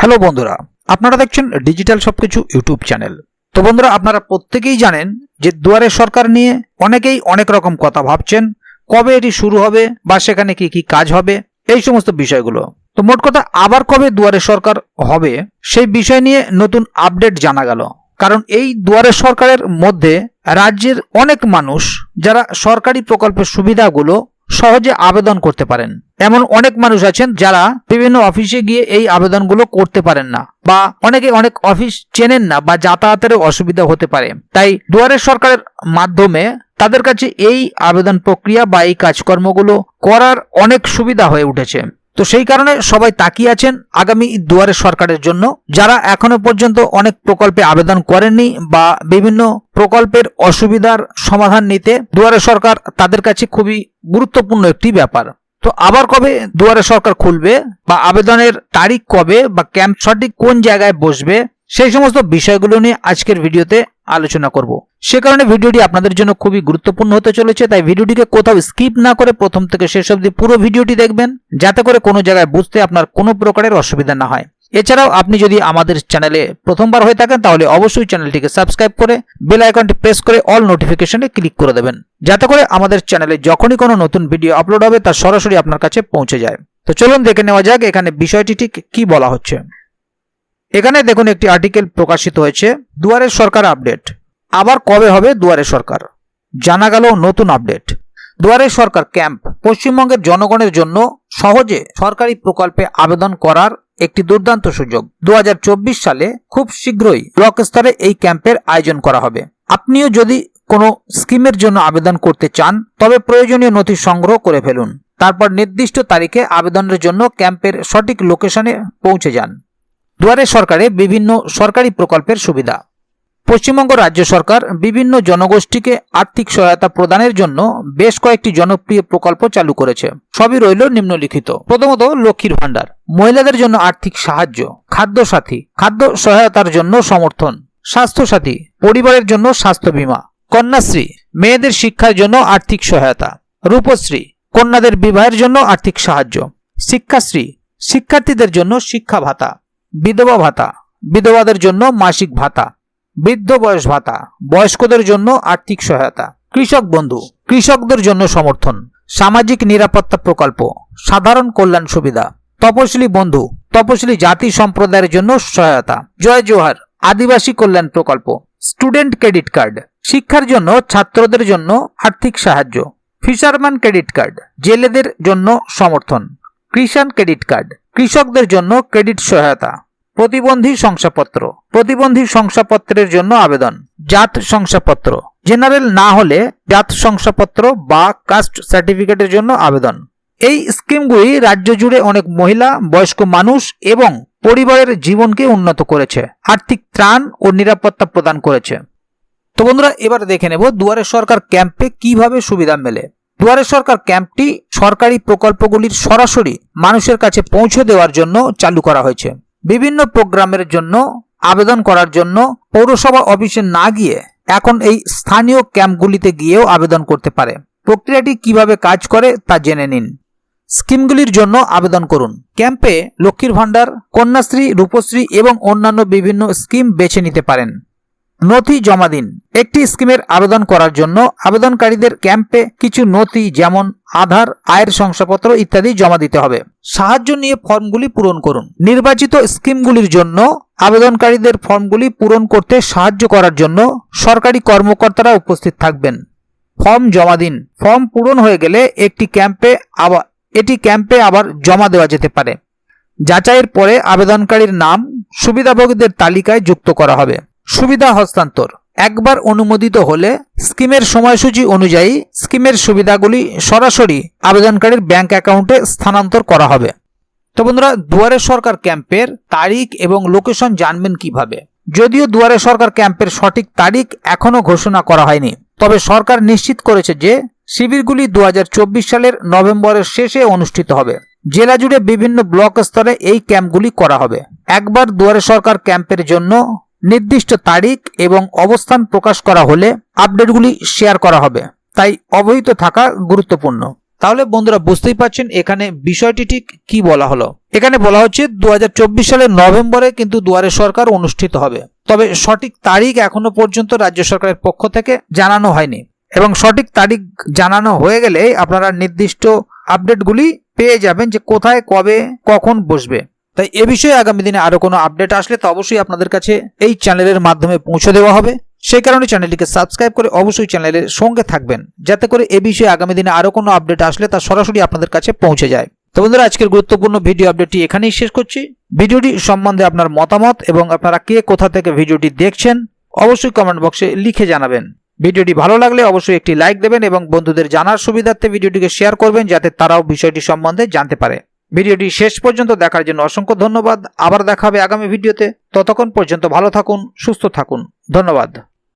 Hello বন্ধুরা, আপনারা দেখছেন ডিজিটাল সবকিছু ইউটিউব চ্যানেল। তো বন্ধুরা, আপনারা প্রত্যেকেই জানেন যে দুয়ারে সরকার নিয়ে অনেকেই অনেক রকম কথা ভাবছেন। কবে এটি শুরু হবে বা সেখানে কি কি কাজ হবে, এই সমস্ত বিষয়গুলো। তো মোট কথা, আবার কবে দুয়ারে সরকার হবে সেই বিষয় নিয়ে নতুন আপডেট জানা গেল। কারণ এই দুয়ারে সরকারের মধ্যে রাজ্যের অনেক মানুষ যারা সরকারি প্রকল্পের সুবিধাগুলো সহজে আবেদন করতে পারেন, এমন অনেক মানুষ আছেন যারা বিভিন্ন অফিসে গিয়ে এই আবেদনগুলো করতে পারেন না, বা অনেকে অনেক অফিস চেনেন না, বা যাতায়াতের অসুবিধা হতে পারে। তাই দুয়ারে সরকারের মাধ্যমে তাদের কাছে এই আবেদন প্রক্রিয়া বা এই কাজকর্মগুলো করার অনেক সুবিধা হয়ে উঠেছে। তো সেই কারণে সবাই তাকিয়ে আছেন আগামী দুয়ারে সরকারের জন্য। যারা এখনো পর্যন্ত অনেক প্রকল্পে আবেদন করেননি বা বিভিন্ন প্রকল্পের অসুবিধার সমাধান নিতে দুয়ারে সরকার তাদের কাছে খুবই গুরুত্বপূর্ণ একটি ব্যাপার। তো আবার কবে দুয়ারে সরকার খুলবে, বা আবেদনের তারিখ কবে, বা ক্যাম্প সঠিক কোন জায়গায় বসবে, সেই সমস্ত বিষয়গুলো নিয়ে আজকের ভিডিওতে আলোচনা করব। সে কারণে ভিডিওটি আপনাদের জন্য খুবই গুরুত্বপূর্ণ হতে চলেছে। তাই ভিডিওটিকে কোথাও স্কিপ না করে প্রথম থেকে শেষ অবধি পুরো ভিডিওটি দেখবেন, যাতে করে কোনো জায়গায় বুঝতে আপনার কোনো প্রকারের অসুবিধা না হয়। এছাড়াও আপনি যদি আমাদের চ্যানেলে প্রথমবার হয়ে থাকেন তাহলে অবশ্যই চ্যানেলটিকে সাবস্ক্রাইব করে বেল আইকনটি প্রেস করে অল নোটিফিকেশনে ক্লিক করে দেবেন, যাতে করে আমাদের চ্যানেলে যখনই কোনো নতুন ভিডিও আপলোড হবে তা সরাসরি আপনার কাছে পৌঁছে যায়। তো চলুন দেখে নেওয়া যাক এখানে বিষয়টি ঠিক কি বলা হচ্ছে। এখানে দেখুন একটি আর্টিকেল প্রকাশিত হয়েছে, দুয়ারে সরকার আপডেট। আবার কবে হবে দুয়ারে সরকার, জানা গেল নতুন আপডেট। দুয়ারে সরকার ক্যাম্প পশ্চিমবঙ্গের জনগণের জন্য সহজে সরকারি প্রকল্পে আবেদন করার একটি দুর্দান্ত সুযোগ। 2024 সালে খুব শীঘ্রই ব্লক স্তরে এই ক্যাম্পের আয়োজন করা হবে। আপনিও যদি কোনো স্কিমের জন্য আবেদন করতে চান তবে প্রয়োজনীয় নথি সংগ্রহ করে ফেলুন। তারপর নির্দিষ্ট তারিখে আবেদনের জন্য ক্যাম্পের সঠিক লোকেশনে পৌঁছে যান। দুয়ারে সরকারে বিভিন্ন সরকারি প্রকল্পের সুবিধা। পশ্চিমবঙ্গ রাজ্য সরকার বিভিন্ন জনগোষ্ঠীকে আর্থিক সহায়তা প্রদানের জন্য বেশ কয়েকটি জনপ্রিয় প্রকল্প চালু করেছে। সবই রইল নিম্নলিখিত। প্রথমত, লক্ষ্মীর ভান্ডার, মহিলাদের জন্য আর্থিক সাহায্য। খাদ্য সাথী, খাদ্য সহায়তার জন্য সমর্থন। স্বাস্থ্য সাথী, পরিবারের জন্য স্বাস্থ্য বীমা। কন্যাশ্রী, মেয়েদের শিক্ষার জন্য আর্থিক সহায়তা। রূপশ্রী, কন্যাদের বিবাহের জন্য আর্থিক সাহায্য। শিক্ষাশ্রী, শিক্ষার্থীদের জন্য শিক্ষা ভাতা। বিধবা ভাতা, বিধবাদের জন্য মাসিক ভাতা। বৃদ্ধ বয়স ভাতা, বয়স্কদের জন্য আর্থিক সহায়তা। কৃষক বন্ধু, কৃষকদের জন্য সমর্থন। সামাজিক নিরাপত্তা প্রকল্প, সাধারণ কল্যাণ সুবিধা। তপশিলি বন্ধু, তপশিলি জাতি সম্প্রদায়ের জন্য সহায়তা। জয় জোহার, আদিবাসী কল্যাণ প্রকল্প। স্টুডেন্ট ক্রেডিট কার্ড, শিক্ষার জন্য ছাত্রদের জন্য আর্থিক সাহায্য। ফিশারম্যান ক্রেডিট কার্ড, জেলেদের জন্য সমর্থন। কৃষাণ ক্রেডিট কার্ড, কৃষকদের জন্য ক্রেডিট সহায়তা। প্রতিবন্ধী শংসাপত্র, প্রতিবন্ধী শংসাপত্রের জন্য আবেদন। জাত শংসাপত্র, জেনারেল না হলে জাত শংসাপত্র বা কাস্ট সার্টিফিকেটের জন্য আবেদন। এই স্কিমগুলি রাজ্য জুড়ে অনেক মহিলা, বয়স্ক মানুষ এবং পরিবারের জীবনকে উন্নত করেছে, আর্থিক ত্রাণ ও নিরাপত্তা প্রদান করেছে। তো বন্ধুরা, এবার দেখে নেব দুয়ারে সরকার ক্যাম্পে কিভাবে সুবিধা মেলে। দুয়ারে সরকার ক্যাম্পটি সরকারি প্রকল্পগুলির সরাসরি মানুষের কাছে পৌঁছে দেওয়ার জন্য চালু করা হয়েছে। বিভিন্ন প্রোগ্রামের জন্য আবেদন করার জন্য পৌরসভা অফিসে না গিয়ে এখন এই স্থানীয় ক্যাম্পগুলিতে গিয়েও আবেদন করতে পারে। প্রক্রিয়াটি কিভাবে কাজ করে তা জেনে নিন। স্কিমগুলির জন্য আবেদন করুন। ক্যাম্পে লক্ষ্মীর ভান্ডার, কন্যাশ্রী, রূপশ্রী এবং অন্যান্য বিভিন্ন স্কিম বেছে নিতে পারেন। নথি জমা দিন। একটি স্কিমের আবেদন করার জন্য আবেদনকারীদের ক্যাম্পে কিছু নথি যেমন আধার, আয়ের শংসাপত্র ইত্যাদি জমা দিতে হবে। সাহায্য নিয়ে ফর্মগুলি পূরণ করুন। নির্বাচিত স্কিমগুলির জন্য আবেদনকারীদের ফর্মগুলি পূরণ করতে সাহায্য করার জন্য সরকারি কর্মকর্তারা উপস্থিত থাকবেন। ফর্ম জমা দিন। ফর্ম পূরণ হয়ে গেলে এটি ক্যাম্পে আবার জমা দেওয়া যেতে পারে। যাচাইয়ের পরে আবেদনকারীর নাম সুবিধাভোগীদের তালিকায় যুক্ত করা হবে। সুবিধা হস্তান্তর, একবার অনুমোদিত হলে স্কিমের সময়সূচি অনুযায়ী স্কিমের সুবিধাগুলি সরাসরি আবেদনকারীর ব্যাংক অ্যাকাউন্টে স্থানান্তর করা হবে। তো বন্ধুরা, দুয়ারে সরকার ক্যাম্পের তারিখ এবং লোকেশন জানবেন কিভাবে? যদিও দুয়ারে সরকার ক্যাম্পের সঠিক তারিখ এখনো ঘোষণা করা হয়নি, তবে সরকার নিশ্চিত করেছে যে শিবিরগুলি 2024 সালের নভেম্বরের শেষে অনুষ্ঠিত হবে। জেলা জুড়ে বিভিন্ন ব্লক স্তরে এই ক্যাম্পগুলি করা হবে। একবার দুয়ারে সরকার ক্যাম্পের জন্য নির্দিষ্ট তারিখ এবং অবস্থান প্রকাশ করা হলে আপডেটগুলি শেয়ার করা হবে, তাই অবহিত থাকা গুরুত্বপূর্ণ। তাহলে বন্ধুরা বুঝতেই পারছেন এখানে বিষয়টি ঠিক কি বলা হলো। এখানে বলা হচ্ছে 2024 সালের নভেম্বরে কিন্তু দুয়ারে সরকার অনুষ্ঠিত হবে, তবে সঠিক তারিখ এখনো পর্যন্ত রাজ্য সরকারের পক্ষ থেকে জানানো হয়নি এবং সঠিক তারিখ জানানো হয়ে গেলে আপনারা নির্দিষ্ট আপডেটগুলি পেয়ে যাবেন যে কোথায় কবে কখন বসবে। তাই এ বিষয়ে আগামী দিনে আরো কোনো আপডেট আসলে তো অবশ্যই আপনাদের কাছে এই চ্যানেলের মাধ্যমে পৌঁছে দেওয়া হবে। সেই কারণে চ্যানেলটিকে সাবস্ক্রাইব করে অবশ্যই চ্যানেলের সঙ্গে থাকবেন, যাতে করে এ বিষয়ে আগামী দিনে আরো কোনো আপডেট আসলে তা সরাসরি আপনাদের কাছে পৌঁছে যায়। তো বন্ধুরা আজকের গুরুত্বপূর্ণ ভিডিও আপডেটটি এখানেই শেষ করছি। ভিডিওটি সম্বন্ধে আপনার মতামত এবং আপনারা কে কোথা থেকে ভিডিওটি দেখছেন অবশ্যই কমেন্ট বক্সে লিখে জানাবেন। ভিডিওটি ভালো লাগলে অবশ্যই একটি লাইক দেবেন এবং বন্ধুদের জানার সুবিধার্থে ভিডিওটিকে শেয়ার করবেন, যাতে তারাও বিষয়টি সম্বন্ধে জানতে পারে। ভিডিওটি শেষ পর্যন্ত দেখার জন্য অসংখ্য ধন্যবাদ। আবার দেখা হবে আগামী ভিডিওতে। ততক্ষণ পর্যন্ত ভালো থাকুন, সুস্থ থাকুন। ধন্যবাদ।